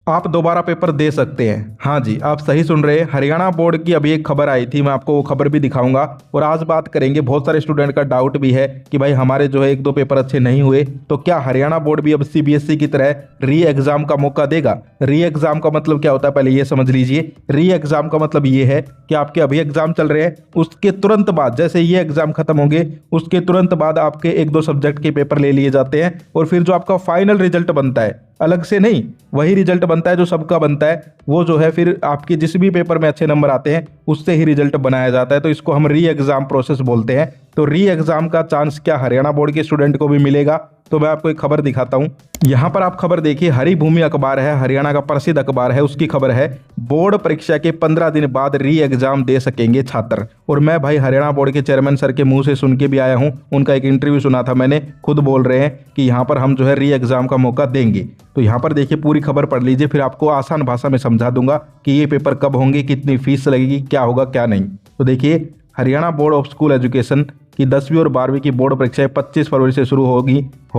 आप दोबारा पेपर दे सकते हैं। हाँ जी, आप सही सुन रहे हैं। हरियाणा बोर्ड की अभी एक खबर आई थी, मैं आपको वो खबर भी दिखाऊंगा। और आज बात करेंगे, बहुत सारे स्टूडेंट का डाउट भी है कि भाई हमारे जो है एक दो पेपर अच्छे नहीं हुए, तो क्या हरियाणा बोर्ड भी अब सीबीएसई की तरह री एग्जाम का मौका देगा। री एग्जाम का मतलब क्या होता है, पहले ये समझ लीजिए। री एग्जाम का मतलब ये है कि आपके अभी एग्जाम चल रहे हैं, उसके तुरंत बाद, जैसे ये एग्जाम खत्म होंगे उसके तुरंत बाद आपके एक दो सब्जेक्ट के पेपर ले लिए जाते हैं, और फिर जो आपका फाइनल रिजल्ट बनता है, अलग से नहीं, वही रिजल्ट बनता है जो सबका बनता है, वो जो है फिर आपके जिस भी पेपर में अच्छे नंबर आते हैं उससे ही रिजल्ट बनाया जाता है। तो इसको हम री एग्जाम प्रोसेस बोलते हैं। तो री एग्जाम का चांस क्या हरियाणा बोर्ड के स्टूडेंट को भी मिलेगा? तो मैं आपको एक खबर दिखाता हूं। यहां पर आप खबर देखिए, हरी भूमि अखबार है, हरियाणा का प्रसिद्ध अखबार है, उसकी खबर है बोर्ड परीक्षा के 15 दिन बाद री एग्जाम दे सकेंगे छात्र। और मैं भाई हरियाणा बोर्ड के चेयरमैन सर के मुंह से सुन के भी आया हूं, उनका एक इंटरव्यू सुना था मैंने, खुद बोल रहे हैं कि यहाँ पर हम जो है री एग्जाम का मौका देंगे। तो यहाँ पर देखिए, पूरी खबर पढ़ लीजिए, फिर आपको आसान भाषा में समझा दूंगा कि ये पेपर कब होंगे, कितनी फीस लगेगी, क्या होगा क्या नहीं। तो देखिए, Haryana board of school education की 10वीं और 12वीं की बोर्ड परीक्षाएं 25 फरवरी से शुरू हो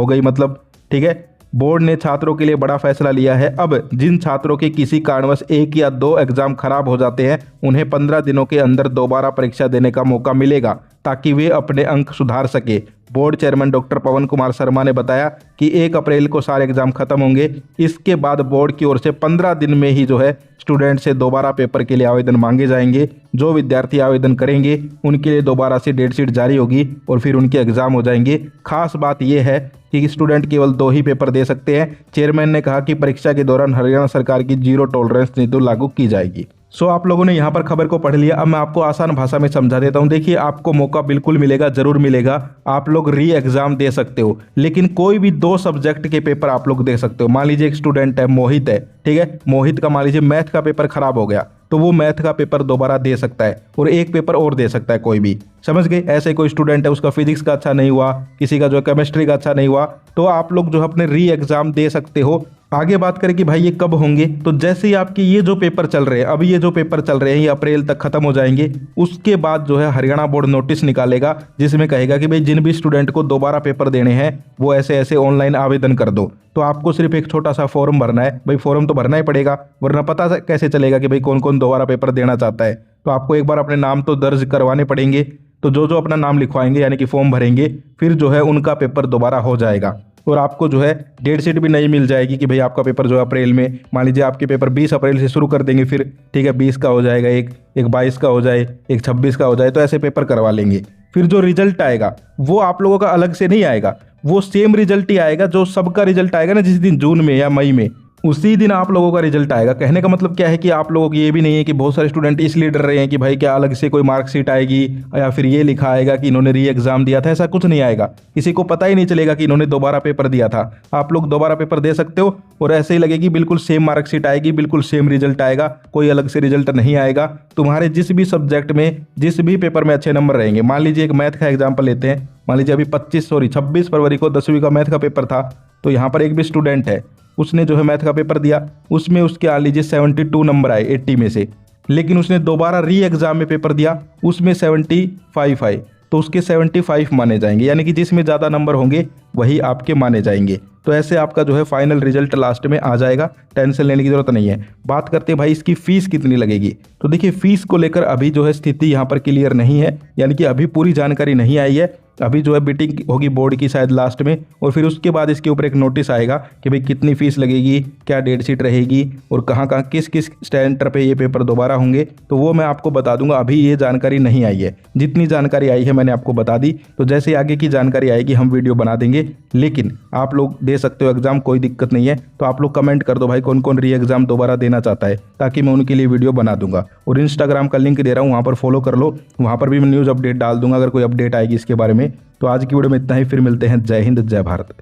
गई मतलब, ठीक है। बोर्ड ने छात्रों के लिए बड़ा फैसला लिया है। अब जिन छात्रों के किसी कारणवश एक या दो एग्जाम खराब हो जाते हैं, उन्हें 15 दिनों के अंदर दोबारा परीक्षा देने का मौका मिलेगा ताकि वे अपने अंक सुधार सके। बोर्ड चेयरमैन डॉक्टर पवन कुमार शर्मा ने बताया कि 1 अप्रैल को सारे एग्जाम खत्म होंगे। इसके बाद बोर्ड की ओर से 15 दिन में ही जो है स्टूडेंट से दोबारा पेपर के लिए आवेदन मांगे जाएंगे। जो विद्यार्थी आवेदन करेंगे उनके लिए दोबारा से डेट शीट जारी होगी और फिर उनके एग्जाम हो जाएंगे। खास बात यह है कि स्टूडेंट केवल 2 ही पेपर दे सकते हैं। चेयरमैन ने कहा कि परीक्षा के दौरान हरियाणा सरकार की जीरो टॉलरेंस नीति लागू की जाएगी। सो आप लोगों ने यहाँ पर खबर को पढ़ लिया। अब मैं आपको आसान भाषा में समझा देता हूँ। देखिए, आपको मौका बिल्कुल मिलेगा, जरूर मिलेगा। आप लोग री एग्जाम दे सकते हो, लेकिन कोई भी 2 सब्जेक्ट के पेपर आप लोग दे सकते हो। मान लीजिए एक स्टूडेंट है, मोहित है, ठीक है, मोहित का मान लीजिए मैथ का पेपर खराब हो गया, तो वो मैथ का पेपर दोबारा दे सकता है और एक पेपर और दे सकता है कोई भी, समझ गए। ऐसे कोई स्टूडेंट है, उसका फिजिक्स का अच्छा नहीं हुआ, किसी का जो केमिस्ट्री का अच्छा नहीं हुआ, तो आप लोग जो है अपने री एग्जाम दे सकते हो। आगे बात करें कि भाई ये कब होंगे, तो जैसे ही आपके ये जो पेपर चल रहे हैं, अभी ये जो पेपर चल रहे हैं ये अप्रैल तक खत्म हो जाएंगे, उसके बाद जो है हरियाणा बोर्ड नोटिस निकालेगा जिसमें कहेगा कि भाई जिन भी स्टूडेंट को दोबारा पेपर देने हैं वो ऐसे ऐसे ऑनलाइन आवेदन कर दो। तो आपको सिर्फ एक छोटा सा फॉर्म भरना है। भाई फॉर्म तो भरना ही पड़ेगा, वरना पता कैसे चलेगा कि भाई कौन कौन दोबारा पेपर देना चाहता है। तो आपको एक बार अपने नाम तो दर्ज करवाने पड़ेंगे। तो जो जो अपना नाम लिखवाएंगे यानी कि फॉर्म भरेंगे, फिर जो है उनका पेपर दोबारा हो जाएगा और आपको जो है डेट शीट भी नहीं मिल जाएगी कि भाई आपका पेपर जो है अप्रैल में, मान लीजिए आपके पेपर 20 अप्रैल से शुरू कर देंगे, फिर ठीक है 20 का हो जाएगा, एक 22 का हो जाए, एक 26 का हो जाए, तो ऐसे पेपर करवा लेंगे। फिर जो रिजल्ट आएगा वो आप लोगों का अलग से नहीं आएगा, वो सेम रिजल्ट ही आएगा जो सबका रिजल्ट आएगा ना, जिस दिन जून में या मई में, उसी दिन आप लोगों का रिजल्ट आएगा। कहने का मतलब क्या है कि आप लोगों की ये भी नहीं है कि बहुत सारे स्टूडेंट इसलिए डर रहे हैं कि भाई क्या अलग से कोई मार्कशीट आएगी या फिर ये लिखा आएगा कि इन्होंने री एग्जाम दिया था। ऐसा कुछ नहीं आएगा, किसी को पता ही नहीं चलेगा कि इन्होंने दोबारा पेपर दिया था। आप लोग दोबारा पेपर दे सकते हो और ऐसे ही लगेगी, बिल्कुल सेम मार्कशीट आएगी, बिल्कुल सेम रिजल्ट आएगा, कोई अलग से रिजल्ट नहीं आएगा। तुम्हारे जिस भी सब्जेक्ट में जिस भी पेपर में अच्छे नंबर रहेंगे, मान लीजिए एक मैथ का एग्जाम्पल लेते हैं, मान लीजिए अभी 26 फरवरी को 10वीं का मैथ का पेपर था, तो यहाँ पर एक भी स्टूडेंट है, उसने जो है मैथ का पेपर दिया, उसमें उसके मान लीजिए 72 नंबर आए 80 में से, लेकिन उसने दोबारा री एग्जाम में पेपर दिया, उसमें 75 आए, तो उसके 75 माने जाएंगे, यानी कि जिसमें ज़्यादा नंबर होंगे वही आपके माने जाएंगे। तो ऐसे आपका जो है फाइनल रिजल्ट लास्ट में आ जाएगा, टेंशन लेने की जरूरत नहीं है। बात करते हैं भाई इसकी फीस कितनी लगेगी। तो देखिए, फीस को लेकर अभी जो है स्थिति यहाँ पर क्लियर नहीं है, यानी कि अभी पूरी जानकारी नहीं आई है। अभी जो है मीटिंग होगी बोर्ड की शायद लास्ट में, और फिर उसके बाद इसके ऊपर एक नोटिस आएगा कि भाई कितनी फीस लगेगी, क्या डेट शीट रहेगी और कहाँ कहाँ किस किस सेंटर पे ये पेपर दोबारा होंगे, तो वो मैं आपको बता दूंगा। अभी ये जानकारी नहीं आई है, जितनी जानकारी आई है मैंने आपको बता दी। तो जैसे आगे की जानकारी आएगी हम वीडियो बना देंगे, लेकिन आप लोग दे सकते हो एग्जाम, कोई दिक्कत नहीं है। तो आप लोग कमेंट कर दो भाई कौन कौन री एग्जाम दोबारा देना चाहता है, ताकि मैं उनके लिए वीडियो बना दूंगा। और इंस्टाग्राम का लिंक दे रहा हूँ, वहाँ पर फॉलो कर लो, वहाँ पर भी मैं न्यूज़ अपडेट डाल दूंगा अगर कोई अपडेट आएगी इसके बारे में। तो आज की वीडियो में इतना ही, फिर मिलते हैं। जय हिंद, जय भारत।